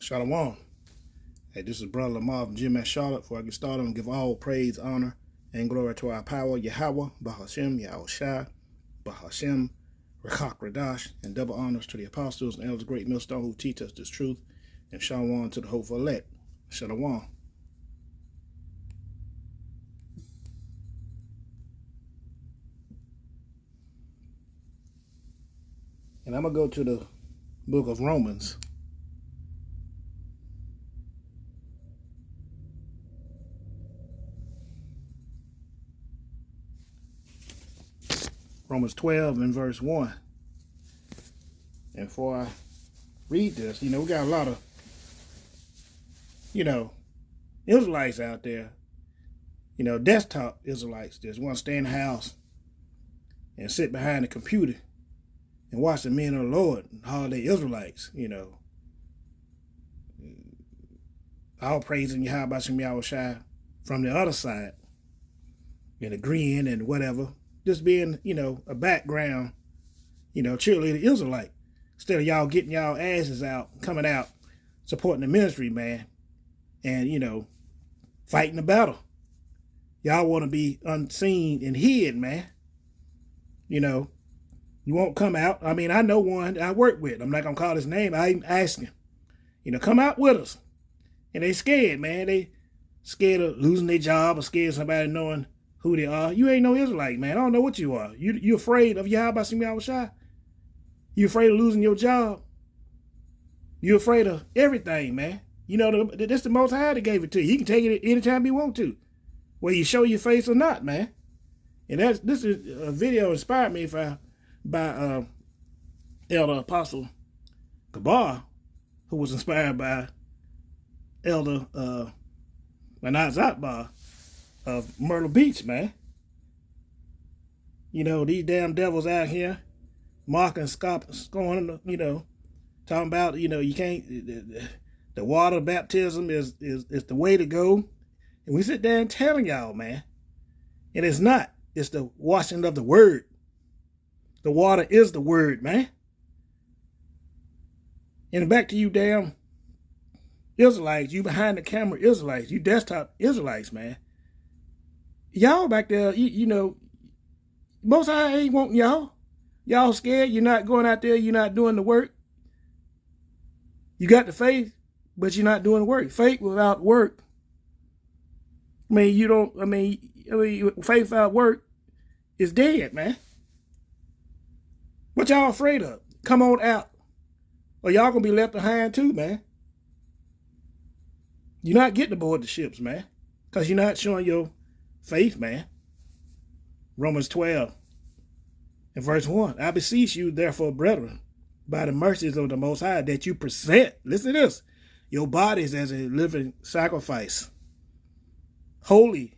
Shalom. Hey, this is Brother Lamar from Jim at Charlotte. Before I get started, I'm going to give all praise, honor, and glory to our power, Yahweh, Bahashem, Yahushua, Bahashem, Rekak Radash, and double honors to the apostles and elders of great millstone who teach us this truth, and shalom to the hopeful elect. Shalom. And I'm going to go to the book of Romans. Romans 12 and verse 1. And before I read this, we got a lot of, Israelites out there, desktop Israelites. Just want to stay in the house and sit behind the computer and watch the men of the Lord, holiday Israelites, all praising Yahweh Shem Yahushua from the other side and agreeing and whatever. Just being, a background, cheerleader Israelite. Instead of y'all getting y'all asses out, coming out, supporting the ministry, man. And, fighting the battle. Y'all want to be unseen and hid, man. You won't come out. I mean, I know one I work with. I'm not going to call his name. I even ask him, come out with us. And they scared, man. They scared of losing their job or scared of somebody knowing who they are. You ain't no Israelite, man. I don't know what you are. You afraid of Yahweh Shem Yahushua? You afraid of losing your job? You afraid of everything, man. That's the Most High that gave it to you. He can take it anytime he want to, whether you show your face or not, man. And this is a video inspired me by Elder Apostle Gabar, who was inspired by Elder Manat Zatbar of Myrtle Beach, man. These damn devils out here mocking, scorning, talking about, you can't, the water baptism is the way to go. And we sit there and telling y'all, man, and it's not. It's the washing of the word. The water is the word, man. And back to you damn Israelites, you behind the camera Israelites, you desktop Israelites, man. Y'all back there, Most High ain't wanting y'all. Y'all scared. You're not going out there. You're not doing the work. You got the faith, but you're not doing the work. Faith without work. Faith without work is dead, man. What y'all afraid of? Come on out. Or y'all gonna be left behind too, man. You're not getting aboard the ships, man. Because you're not showing your faith, man. Romans 12 and verse 1. I beseech you, therefore, brethren, by the mercies of the Most High, that you present, listen to this, your bodies as a living sacrifice, holy,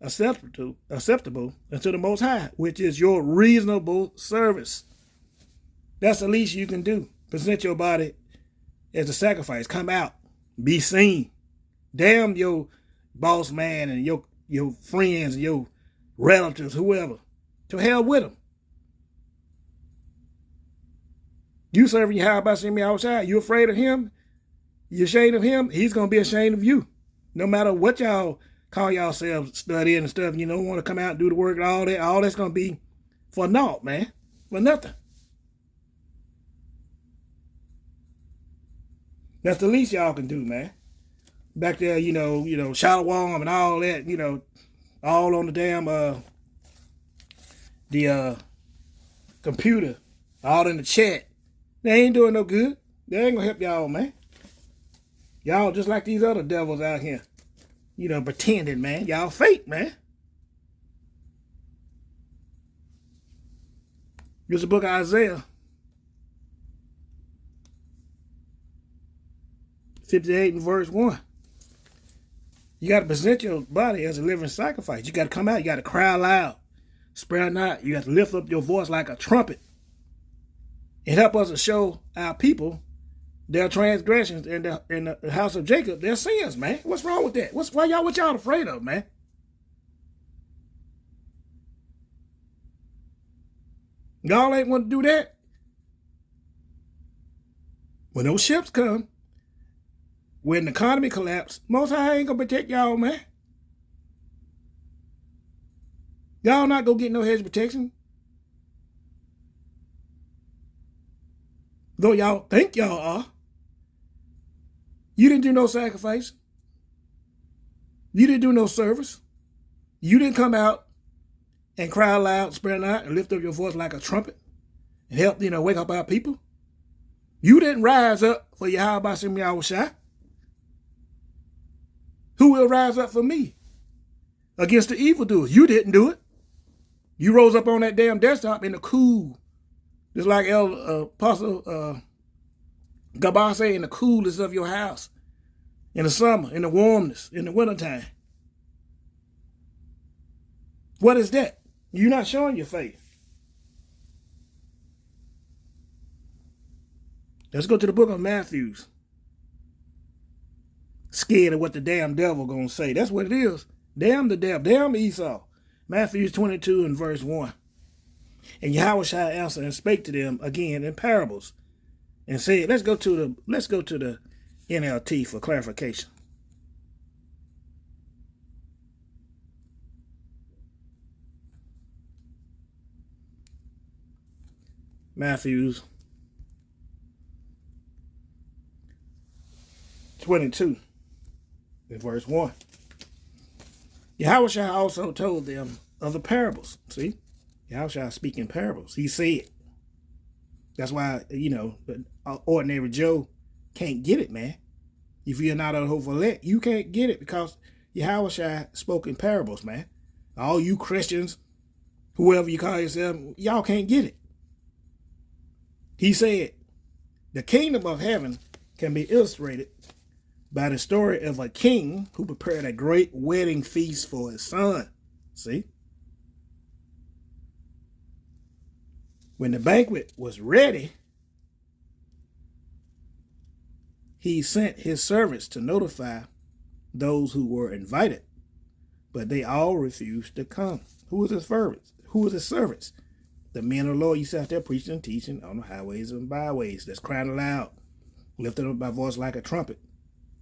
acceptable unto the Most High, which is your reasonable service. That's the least you can do. Present your body as a sacrifice. Come out. Be seen. Damn your boss man and your friends and your relatives, whoever. To hell with them. You serving Yahweh Shem Yahushua. You afraid of him? You ashamed of him? He's going to be ashamed of you. No matter what y'all call yourselves studying and stuff, you don't want to come out and do the work and all that. All that's going to be for naught, man. For nothing. That's the least y'all can do, man. Back there, Shalom and all that, all on the damn computer, all in the chat. They ain't doing no good. They ain't gonna help y'all, man. Y'all just like these other devils out here, pretending, man. Y'all fake, man. Here's the book of Isaiah 58 and verse 1. You got to present your body as a living sacrifice. You got to come out. You got to cry loud. Spare not. You got to lift up your voice like a trumpet. And help us to show our people their transgressions in the house of Jacob, their sins, man. What's wrong with that? What y'all afraid of, man? Y'all ain't want to do that. When those ships come, when the economy collapsed, Most High ain't gonna protect y'all, man. Y'all not gonna get no hedge protection. Though y'all think y'all are. You didn't do no sacrifice. You didn't do no service. You didn't come out and cry loud, spread out, and lift up your voice like a trumpet and help, wake up our people. You didn't rise up for Yahweh Shem Yahushua. Who will rise up for me against the evildoers? You didn't do it. You rose up on that damn desktop in the cool, just like Apostle Gabar say, in the coolness of your house, in the summer, in the warmness, in the wintertime. What is that? You're not showing your faith. Let's go to the book of Matthew. Scared of what the damn devil gonna say. That's what it is. Damn the devil. Damn Esau. Matthew 22 and verse 1. And Yahweh shall answer and spake to them again in parables, and said, let's go to the NLT for clarification. Matthew 22 and verse 1. Yahweh also told them of the parables. See? Yahweh speaking parables. He said. That's why, the ordinary Joe can't get it, man. If you're not a Hovalet, you can't get it because Yahweh spoke in parables, man. All you Christians, whoever you call yourself, y'all can't get it. He said, the kingdom of heaven can be illustrated by the story of a king who prepared a great wedding feast for his son. See? When the banquet was ready, he sent his servants to notify those who were invited, but they all refused to come. Who was his servants? Who was his servants? The men of the Lord used to out there preaching and teaching on the highways and byways, that's crying aloud, lifting up my voice like a trumpet,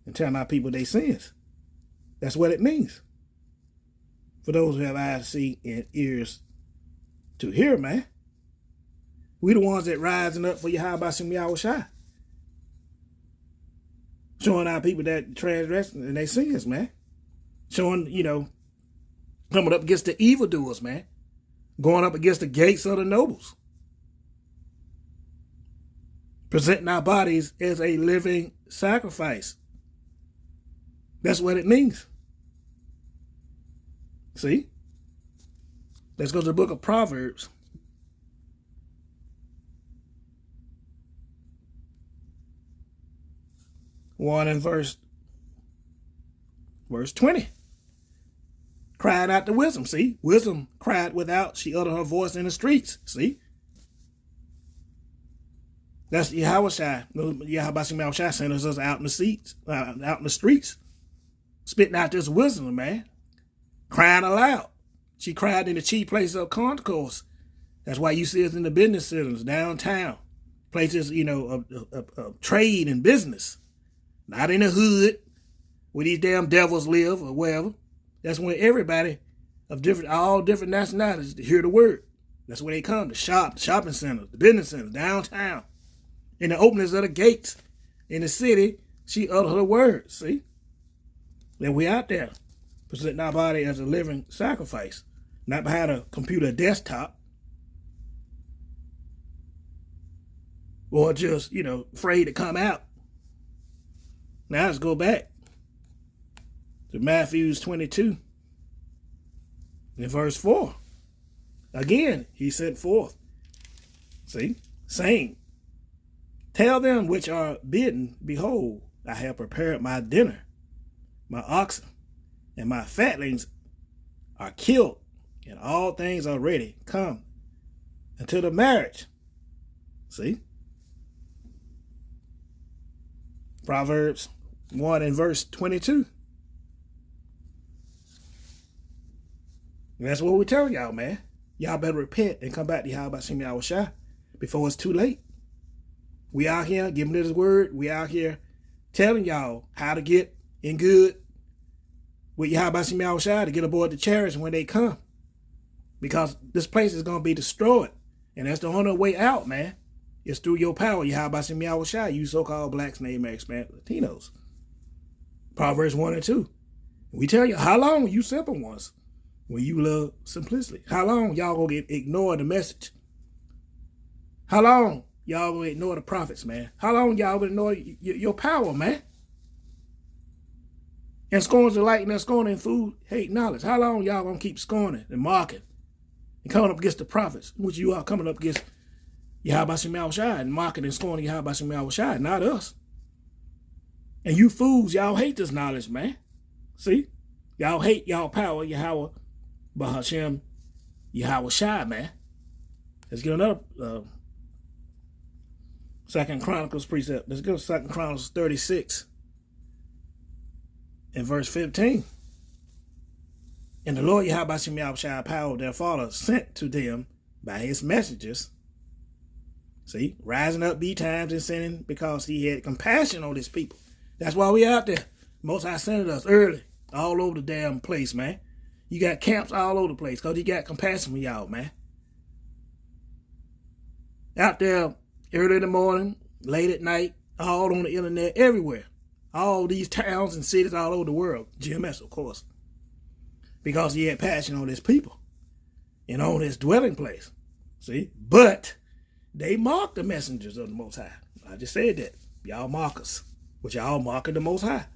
and telling our people their sins. That's what it means. For those who have eyes to see and ears to hear, man. We the ones that rising up for Yahweh Shem Yahushua. Showing our people that transgressing and their sins, man. Showing, coming up against the evildoers, man. Going up against the gates of the nobles. Presenting our bodies as a living sacrifice. That's what it means. See? Let's go to the book of Proverbs. One and verse 20. Cried out to wisdom. See? Wisdom cried without. She uttered her voice in the streets. See? That's Yahweh Shai. Yahweh Shai sent us out in the streets. Spitting out this wisdom, man. Crying aloud. She cried in the chief place of concourse. That's why you see us in the business centers, downtown. Places, of trade and business. Not in the hood where these damn devils live or wherever. That's when everybody of all different nationalities to hear the word. That's where they come, the shopping centers, the business centers, downtown. In the openings of the gates in the city, she uttered her words, see? Then we out there, presenting our body as a living sacrifice, not behind a computer desktop. Or just, afraid to come out. Now let's go back to Matthew 22 in verse 4. Again, he sent forth, see, saying, tell them which are bidden, behold, I have prepared my dinner. My oxen and my fatlings are killed, and all things are ready. Come unto the marriage. See? Proverbs 1 and verse 22. And that's what we tell y'all, man. Y'all better repent and come back to Yahweh Shem Yahushua before it's too late. We out here giving this word. We out here telling y'all how to get in good with Yahweh Shai to get aboard the chariots when they come. Because this place is going to be destroyed. And that's the only way out, man. It's through your power, Yahweh Shai, you so-called blacks, Native Americans, Latinos. Proverbs 1 and 2. We tell you, how long you simple ones when you love simplicity? How long y'all gonna ignore the message? How long y'all gonna ignore the prophets, man? How long y'all gonna ignore your power, man? And scorns the light and scorning food, hate knowledge. How long y'all gonna keep scorning and mocking and coming up against the prophets, which you are coming up against Yahweh Shai and mocking and scorning Yahweh Shai, not us. And you fools, y'all hate this knowledge, man. See? Y'all hate y'all power, Yahweh Bahashem, Yahweh Shai, man. Let's get another Second Chronicles precept. Let's go to 2 Chronicles 36 and verse 15. And the Lord Yahweh Shai power their father sent to them by his messengers. See? Rising up betimes and sinning because he had compassion on his people. That's why we out there. Most High sent us early, all over the damn place, man. You got camps all over the place because he got compassion for y'all, man. Out there early in the morning, late at night, all on the internet, everywhere. All these towns and cities all over the world. GMS, of course. Because he had passion on his people and on his dwelling place. See? But they mocked the messengers of the Most High. I just said that. Y'all mockers. But y'all mocking the Most High.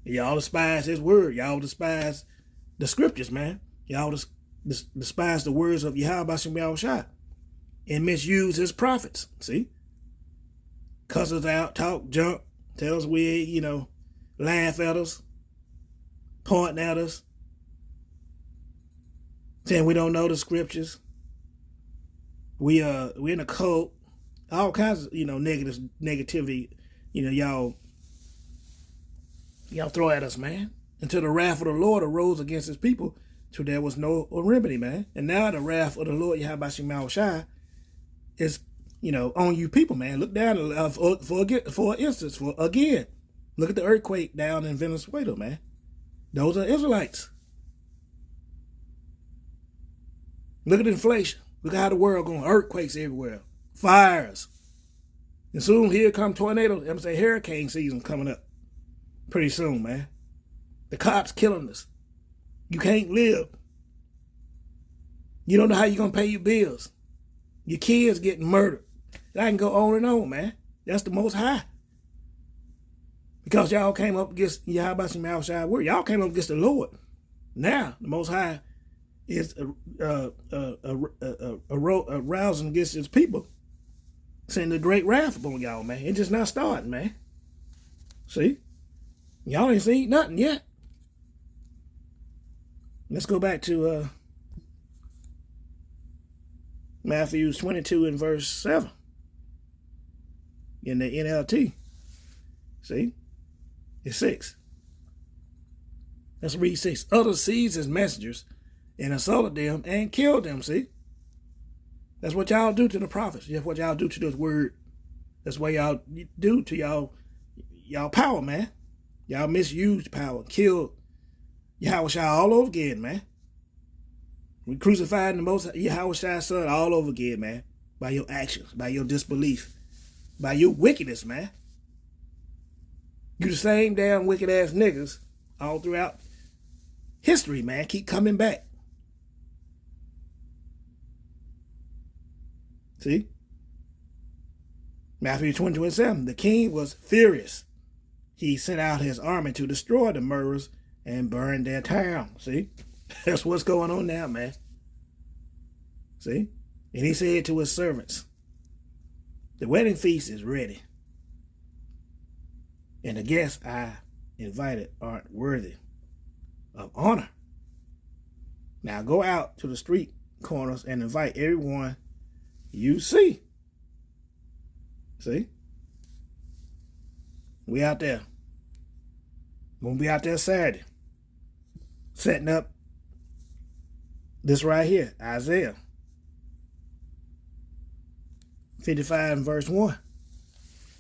Y'all despise his word. Y'all despise the scriptures, man. Y'all despise the words of Yahweh Shai and misuse his prophets. See? Cuss us out, talk junk, tell us we, laugh at us, point at us, saying we don't know the scriptures. We're in a cult. All kinds of, negativity, y'all throw at us, man. Until the wrath of the Lord arose against his people, till there was no remedy, man. And now the wrath of the Lord Yahweh Shai is, on you people, man. Look down for instance, again. Look at the earthquake down in Venezuela, man. Those are Israelites. Look at inflation. Look at how the world going. Earthquakes everywhere. Fires. And soon here come tornadoes. I'm saying hurricane season coming up. Pretty soon, man. The cops killing us. You can't live. You don't know how you're going to pay your bills. Your kids getting murdered. I can go on and on, man. That's the Most High. Because y'all came up against Yahweh Shai word. Y'all came up against the Lord. Now, the Most High is arousing against his people. Sending the great wrath upon y'all, man. It's just not starting, man. See? Y'all ain't seen nothing yet. Let's go back to Matthew 22 and verse 7 in the NLT. See? It's 6. Let's read 6. Others seized his messengers and assaulted them and killed them, see? That's what y'all do to the prophets. That's what y'all do to this word. That's what y'all do to y'all power, man. Y'all misused power. Killed Yahweh Shai all over again, man. We crucified the most Yahweh Shai's son all over again, man. By your actions, by your disbelief, by your wickedness, man. You the same damn wicked ass niggas all throughout history, man. Keep coming back. See? Matthew 20:27. The king was furious. He sent out his army to destroy the murderers and burn their town. See? That's what's going on now, man. See? And he said to his servants, the wedding feast is ready, and the guests I invited aren't worthy of honor. Now go out to the street corners and invite everyone you see. See? We out there. Gonna be out there Saturday. Setting up this right here, Isaiah 55 and verse 1.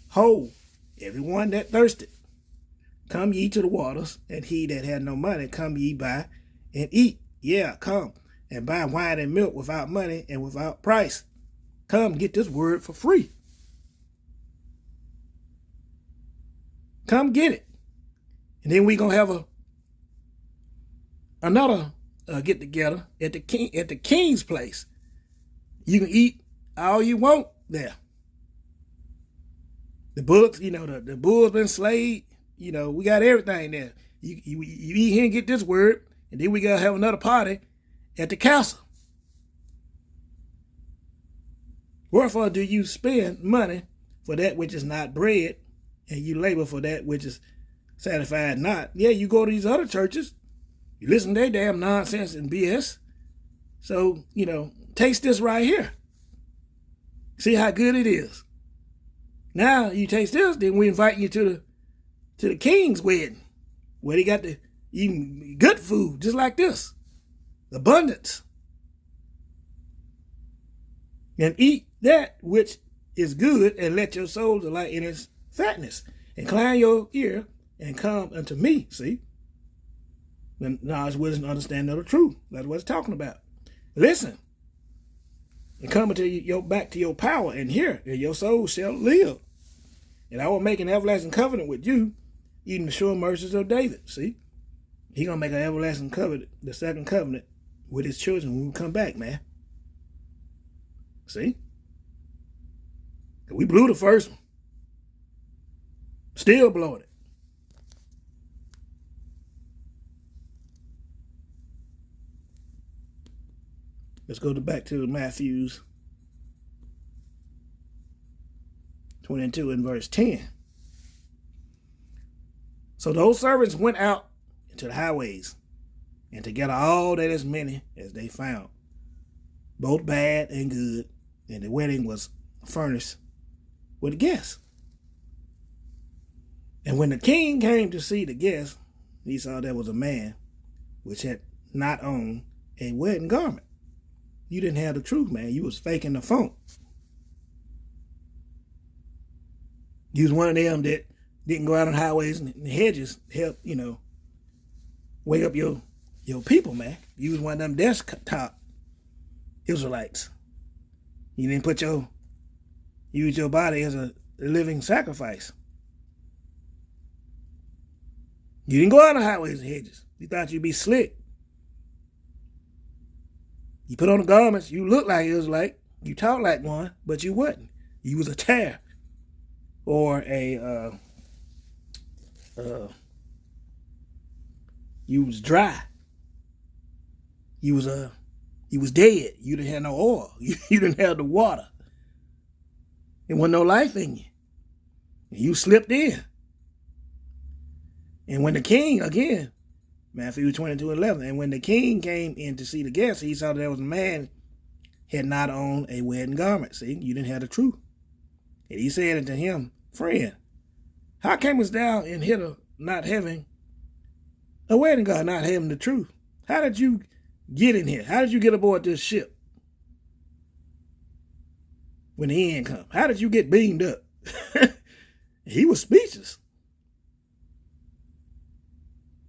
Ho, everyone that thirsted, Come ye to the waters, and he that had no money, come ye buy and eat. Yeah, come and buy wine and milk without money and without price. Come get this word for free. Come get it. And then we going to have another get together at the king's place. You can eat all you want there. The bullocks, the bulls been slayed. We got everything there. You eat here and get this word, and then we got to have another party at the castle. Wherefore do you spend money for that which is not bread, and you labor for that which is satisfied not? Yeah, you go to these other churches, you listen to their damn nonsense and BS. So, taste this right here. See how good it is. Now you taste this, then we invite you to the king's wedding, where they got the eating good food, just like this. Abundance. And eat that which is good, and let your soul delight in its fatness. Incline your ear and come unto me. See? Then knowledge, wisdom, understanding of the truth. That's what it's talking about. Listen. And come into back to your power, and hear, and your soul shall live. And I will make an everlasting covenant with you, even the sure mercies of David. See? He's going to make an everlasting covenant, the second covenant, with his children when we come back, man. See? We blew the first one. Still blowing it. Let's go back to Matthew's 22 and verse 10. So those servants went out into the highways and to gather all that as many as they found, both bad and good, and the wedding was furnished with guests. And when the king came to see the guests, he saw there was a man which had not on a wedding garment. You didn't have the truth, man. You was faking the funk. You was one of them that didn't go out on highways and hedges to help, wake up your people, man. You was one of them desktop Israelites. You didn't use your body as a living sacrifice. You didn't go out on highways and hedges. You thought you'd be slick. You put on the garments, you look like Israelite, you talk like one, but you wasn't. You was a tear, or you was dry. You was dead. You didn't have no oil. You didn't have the water. There wasn't no life in you. You slipped in. And when the king, again, Matthew 22:11, and when the king came in to see the guests, he saw that there was a man had not on a wedding garment. See, you didn't have the truth. And he said unto him, friend, how camest thou in hither not having a wedding garment, not having the truth? How did you get in here? How did you get aboard this ship when the end come? How did you get beamed up? He was speechless.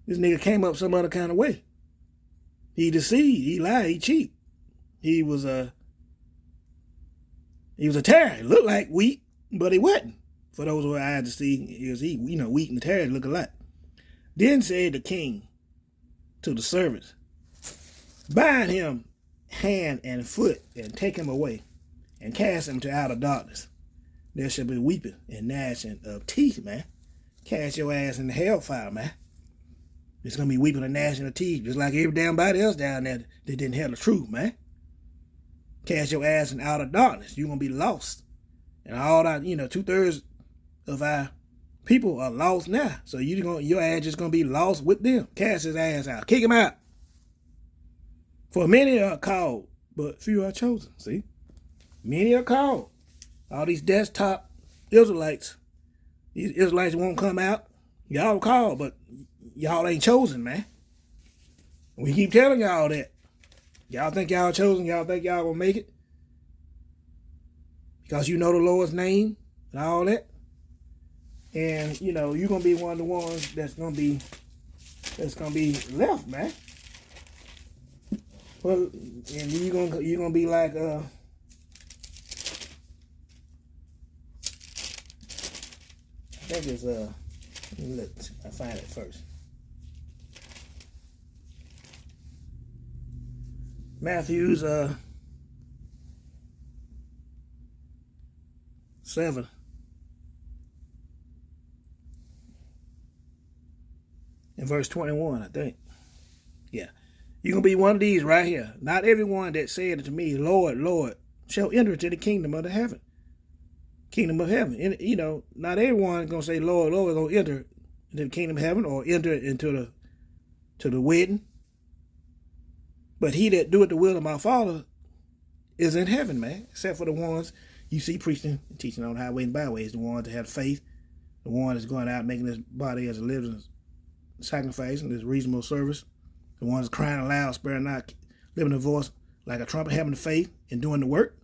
This nigga came up some other kind of way. He deceived, he lied, he cheated. He was a terror. He looked like wheat, but he wasn't. For those who had eyes to see, wheat and terror look alike. Then said the king to the servants, bind him hand and foot and take him away and cast him to outer darkness. There shall be weeping and gnashing of teeth, man. Cast your ass in the hellfire, man. It's going to be weeping and gnashing of teeth, just like every damn body else down there that didn't have the truth, man. Cast your ass in outer darkness. You're going to be lost. And all that, 2/3 of our people are lost now. So your ass just going to be lost with them. Cast his ass out. Kick him out. For many are called, but few are chosen. See? Many are called. All these desktop Israelites. These Israelites won't come out. Y'all called, but y'all ain't chosen, man. We keep telling y'all that. Y'all think y'all chosen. Y'all think y'all gonna make it. Because you know the Lord's name and all that. And you know, you're gonna be one of the ones that's gonna be left, man. Well, and you're gonna be like I think it's look, I find it first. Matthew's 7. In verse 21, I think. Yeah. You're going to be one of these right here. Not everyone that said unto me, Lord, Lord, shall enter into the kingdom of the heaven. Kingdom of heaven. And, you know, not everyone going to say, Lord, Lord, going to enter into the kingdom of heaven or enter into the wedding. But he that doeth the will of my Father is in heaven, man. Except for the ones you see preaching and teaching on highways and byways. The ones that have faith. The ones that's going out making this body as a living sacrifice and this reasonable service. The ones crying aloud, sparing not, living a voice like a trumpet, having the faith and doing the work.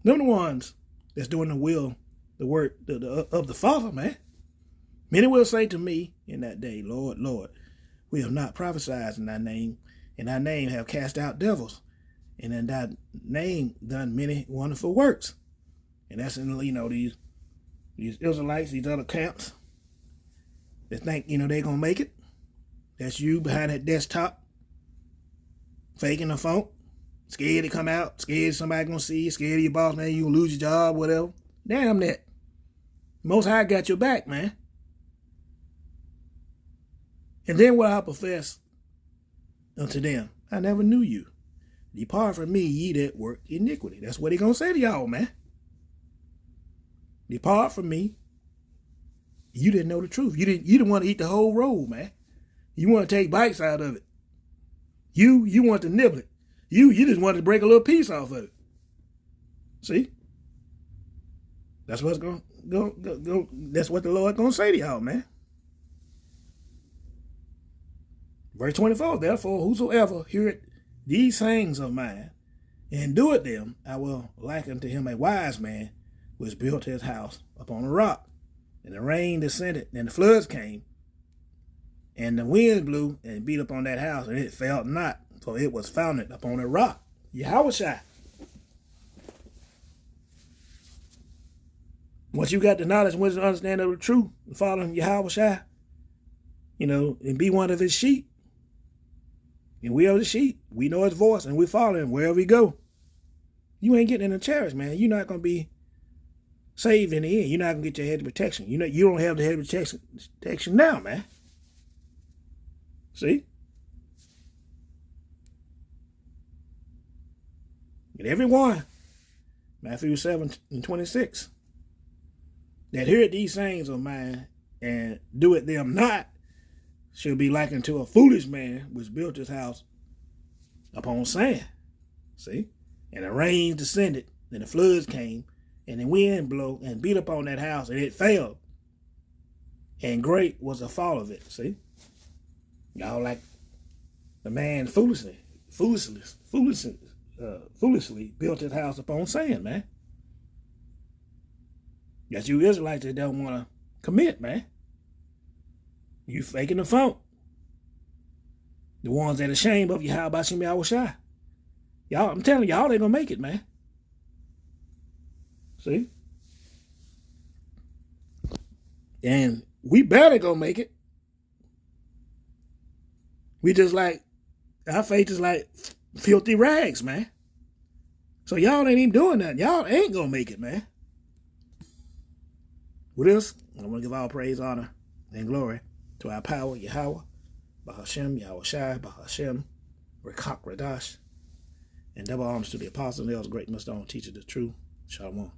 Them the ones that's doing the will, the work of the Father, man. Many will say to me in that day, Lord, Lord, we have not prophesied in thy name, and thy name have cast out devils, and in thy name done many wonderful works. And that's in, you know, these Israelites, these other camps that think, you know, they're going to make it. That's you behind that desktop, faking the phone, scared to come out, scared somebody going to see you, scared of your boss, man, you going to lose your job, whatever. Damn that. Most High got your back, man. And then what I profess unto them, I never knew you. Depart from me, ye that work iniquity. That's what he going to say to y'all, man. Depart from me. You didn't know the truth. You didn't want to eat the whole roll, man. You want to take bites out of it. You want to nibble it. You just wanted to break a little piece off of it. See? That's what's going go. That's what the Lord going to say to y'all, man. Verse 24, therefore, whosoever heareth these sayings of mine and doeth them, I will liken to him a wise man which built his house upon a rock. And the rain descended, and the floods came, and the wind blew and beat upon that house, and it fell not, for it was founded upon a rock. Yahushua. Once you got the knowledge, wisdom, and understanding of the truth, and following Yahushua, you know, and be one of his sheep. And we are the sheep. We know his voice, and we follow him wherever we go. You ain't getting in the chariot, man. You're not going to be saved in the end. You're not going to get your head of protection. You know, you don't have the head of protection now, man. See? And everyone, Matthew 7:26, that heareth these sayings of mine and doeth them not, shall be likened to a foolish man which built his house upon sand. See? And the rain descended, and the floods came, and the wind blew and beat upon that house, and it fell. And great was the fall of it. See? Y'all like the man foolishly built his house upon sand, man. That's you Israelites that don't want to commit, man. You faking the phone. The ones that are ashamed of you, how about Yahushua? Y'all, I'm telling y'all, they gonna make it, man. See? And we better gonna make it. We just like, our faith is like filthy rags, man. So y'all ain't even doing nothing. Y'all ain't gonna make it, man. With this, I want to give all praise, honor, and glory to our power, Yahweh, Bahashem, Yahushua, Bahashem, Rekak Radash, and double honors to the apostles and elders, great millstone, teachers of the truth. Shalom.